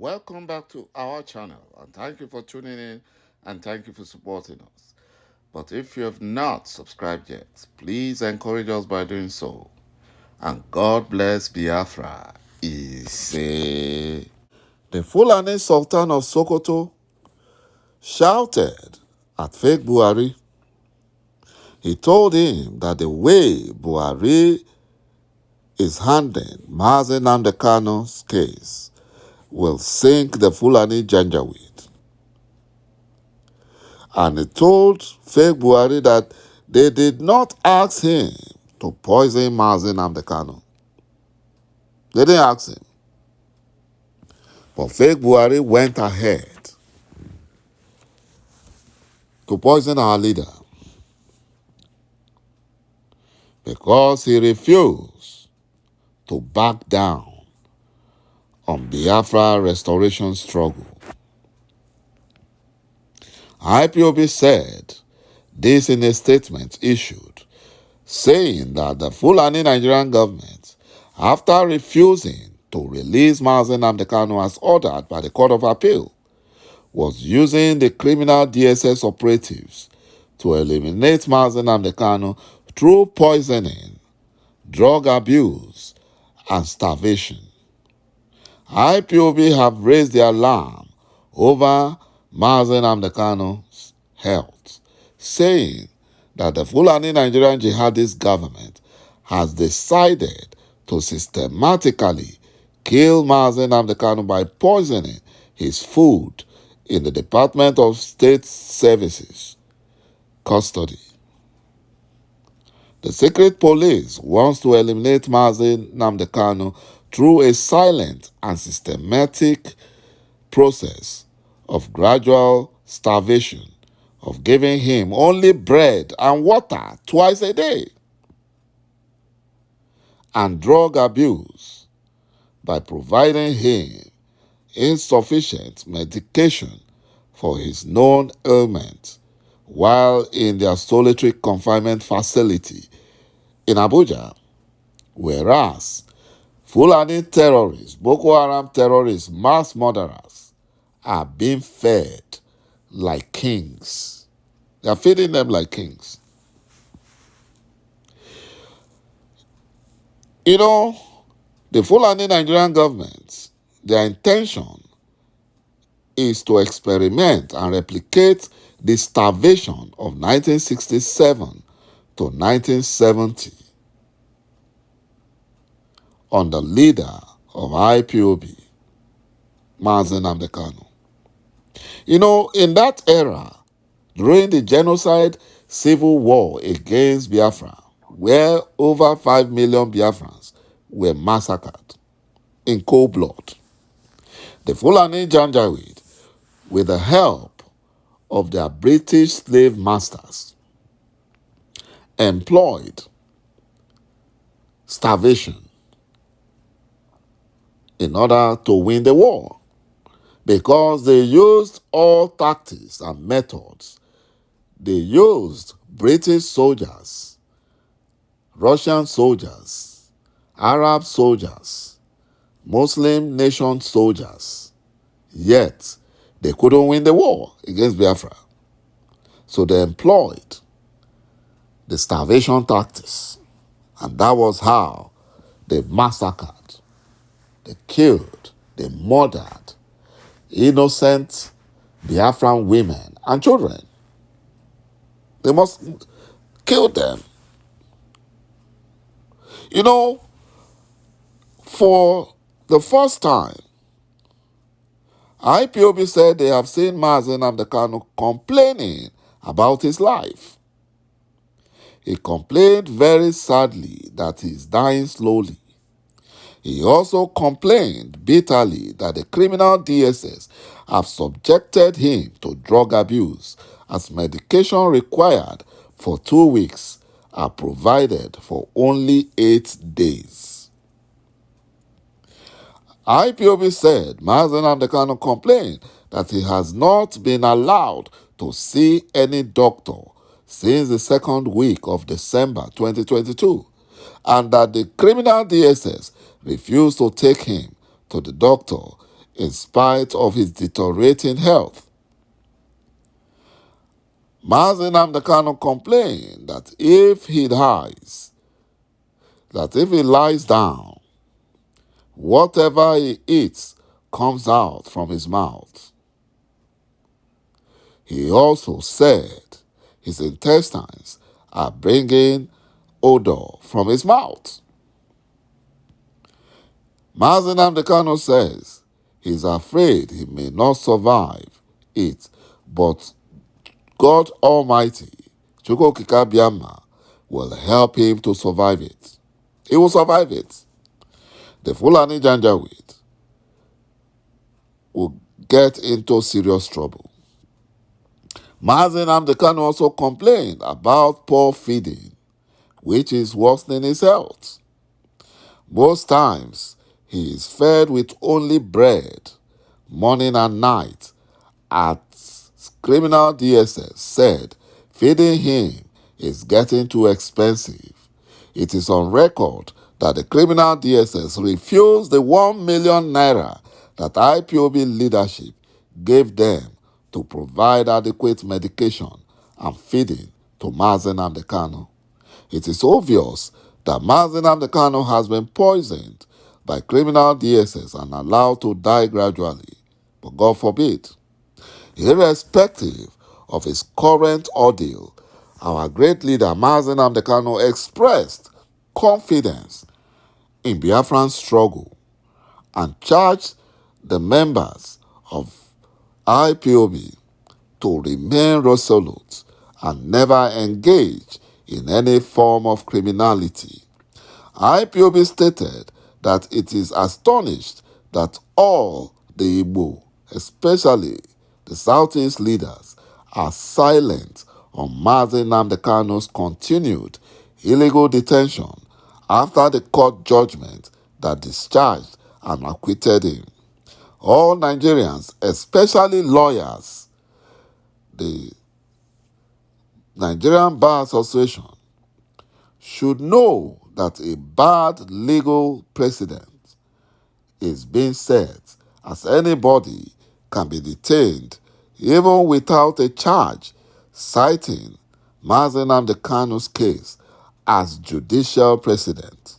Welcome back to our channel, and thank you for tuning in and thank you for supporting us. But if you have not subscribed yet, please encourage us by doing so. And God bless Biafra. Ise. The Fulani Sultan of Sokoto shouted at fake Buhari. He told him that the way Buhari is handling Mazi Nnamdi Kanu's case will sink the Fulani Janjaweed. And he told fake Buhari that they did not ask him to poison Mazi Nnamdi Kanu. They didn't ask him. But fake Buhari went ahead to poison our leader because he refused to back down on Biafra restoration struggle. IPOB said this in a statement issued, saying that the Fulani Nigerian government, after refusing to release Mazi Nnamdi Kanu as ordered by the Court of Appeal, was using the criminal DSS operatives to eliminate Mazi Nnamdi Kanu through poisoning, drug abuse, and starvation. IPOB have raised the alarm over Mazi Nnamdi Kanu's health, saying that the Fulani Nigerian jihadist government has decided to systematically kill Mazi Nnamdi Kanu by poisoning his food in the Department of State Services custody. The secret police wants to eliminate Mazi Nnamdi Kanu through a silent and systematic process of gradual starvation, of giving him only bread and water twice a day, and drug abuse by providing him insufficient medication for his known ailment while in their solitary confinement facility in Abuja, whereas Fulani terrorists, Boko Haram terrorists, mass murderers are being fed like kings. They are feeding them like kings. You know, the Fulani Nigerian government, their intention is to experiment and replicate the starvation of 1967 to 1970 on the leader of IPOB, Mazi Nnamdi Kanu. You know, in that era, during the genocide civil war against Biafra, where over 5 million Biafrans were massacred in cold blood, the Fulani Janjaweed, with the help of their British slave masters, employed starvation in order to win the war, because they used all tactics and methods. They used British soldiers, Russian soldiers, Arab soldiers, Muslim nation soldiers, yet they couldn't win the war against Biafra. So they employed the starvation tactics, and that was how they massacred, they killed, they murdered innocent Biafran women and children. They must kill them. You know, for the first time, IPOB said they have seen Mazi Nnamdi Kanu complaining about his life. He complained very sadly that he is dying slowly. He also complained bitterly that the criminal DSS have subjected him to drug abuse, as medication required for 2 weeks are provided for only 8 days. IPOB said Mazi Nnamdi Kanu complained that he has not been allowed to see any doctor since the second week of December 2022, and that the criminal DSS refused to take him to the doctor in spite of his deteriorating health. Mazi Nnamdi Kanu complained that if he lies down, whatever he eats comes out from his mouth. He also said his intestines are bringing odor from his mouth. Mazi Nnamdi Kanu says he's afraid he may not survive it, but God Almighty, Chukwu Okike Abiama, will help him to survive it. He will survive it. The Fulani Janjaweed will get into serious trouble. Mazi Nnamdi Kanu also complained about poor feeding, which is worsening his health. Most times, he is fed with only bread, morning and night. At criminal DSS said feeding him is getting too expensive. It is on record that the criminal DSS refused the 1 million naira that IPOB leadership gave them to provide adequate medication and feeding to Mazi Nnamdi Kanu. It is obvious that Mazi Nnamdi Kanu has been poisoned by criminal DSS and allowed to die gradually, but God forbid. Irrespective of his current ordeal, our great leader Mazi Nnamdi Kanu expressed confidence in Biafran struggle and charged the members of IPOB to remain resolute and never engage in any form of criminality. IPOB stated that it is astonished that all the Igbo, especially the Southeast leaders, are silent on Mazi Nnamdi Kanu's continued illegal detention after the court judgment that discharged and acquitted him. All Nigerians, especially lawyers, the Nigerian Bar Association, should know that a bad legal precedent is being set, as anybody can be detained even without a charge, citing Mazi Nnamdi Kanu's case as judicial precedent.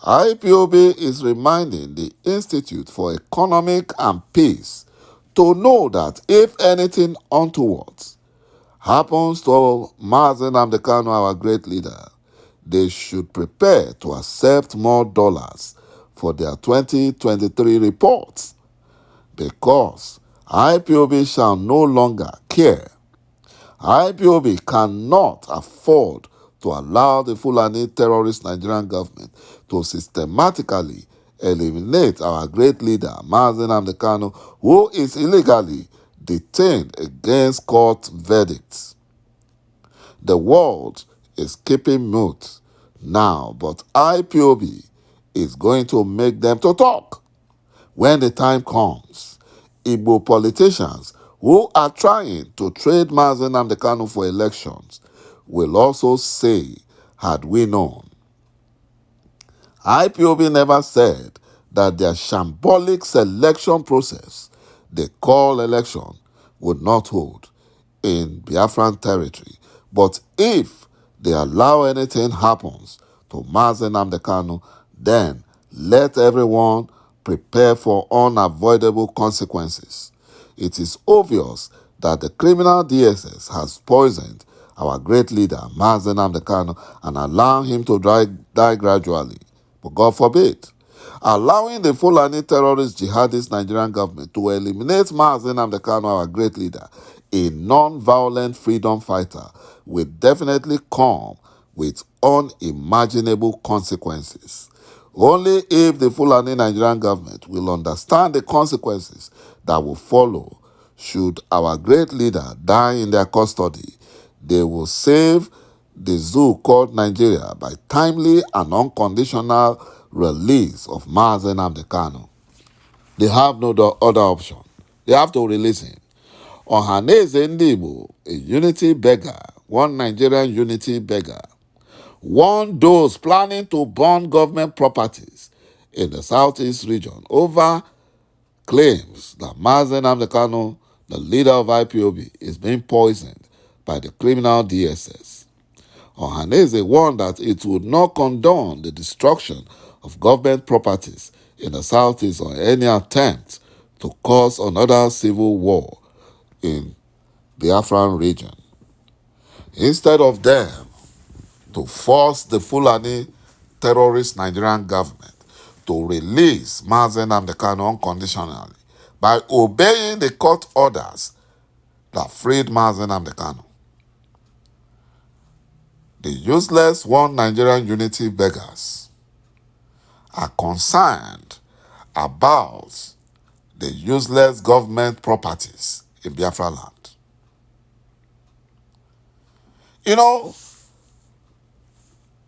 IPOB is reminding the Institute for Economic and Peace to know that if anything untoward happens to Mazi Nnamdi Kanu, our great leader, they should prepare to accept more dollars for their 2023 reports, because IPOB shall no longer care. IPOB cannot afford to allow the Fulani terrorist Nigerian government to systematically eliminate our great leader, Mazi Nnamdi Kanu, who is illegally detained against court verdicts. The world is keeping mute now, but IPOB is going to make them to talk. When the time comes, Igbo politicians who are trying to trade Mazi Nnamdi Kanu for elections will also say, had we known. IPOB never said that their shambolic selection process they call election would not hold in Biafran territory. But if they allow anything happens to Mazi Nnamdi Kanu, then let everyone prepare for unavoidable consequences. It is obvious that the criminal DSS has poisoned our great leader, Mazi Nnamdi Kanu, and allowed him to die gradually. But God forbid. Allowing the Fulani terrorist jihadist Nigerian government to eliminate Mazi Nnamdi Kanu, our great leader, a non-violent freedom fighter, will definitely come with unimaginable consequences. Only if the Fulani Nigerian government will understand the consequences that will follow should our great leader die in their custody, they will save the zoo called Nigeria by timely and unconditional release of Mazi Nnamdi Kanu. They have no other option. They have to release him. Ohaneze Ndibo, a unity beggar, one Nigerian unity beggar, warned those planning to burn government properties in the southeast region over claims that Mazen Amdekano, the leader of IPOB, is being poisoned by the criminal DSS. Ohanaeze warned that it would not condone the destruction of government properties in the southeast or any attempt to cause another civil war in the Biafran region. Instead of them to force the Fulani terrorist Nigerian government to release Mazen Amdekano unconditionally by obeying the court orders that freed Mazen Amdekano, the useless One Nigerian Unity beggars are concerned about the useless government properties in Biafra land. You know,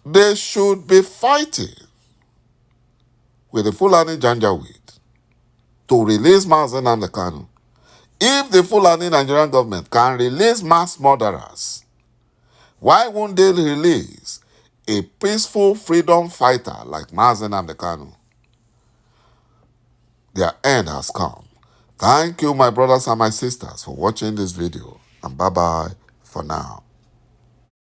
they should be fighting with the Fulani Janjaweed to release Mazen Amdekano. If the Fulani Nigerian government can release mass murderers, why won't they release a peaceful freedom fighter like Mazen Amdekano? Their end has come. Thank you, my brothers and my sisters, for watching this video, and bye-bye for now.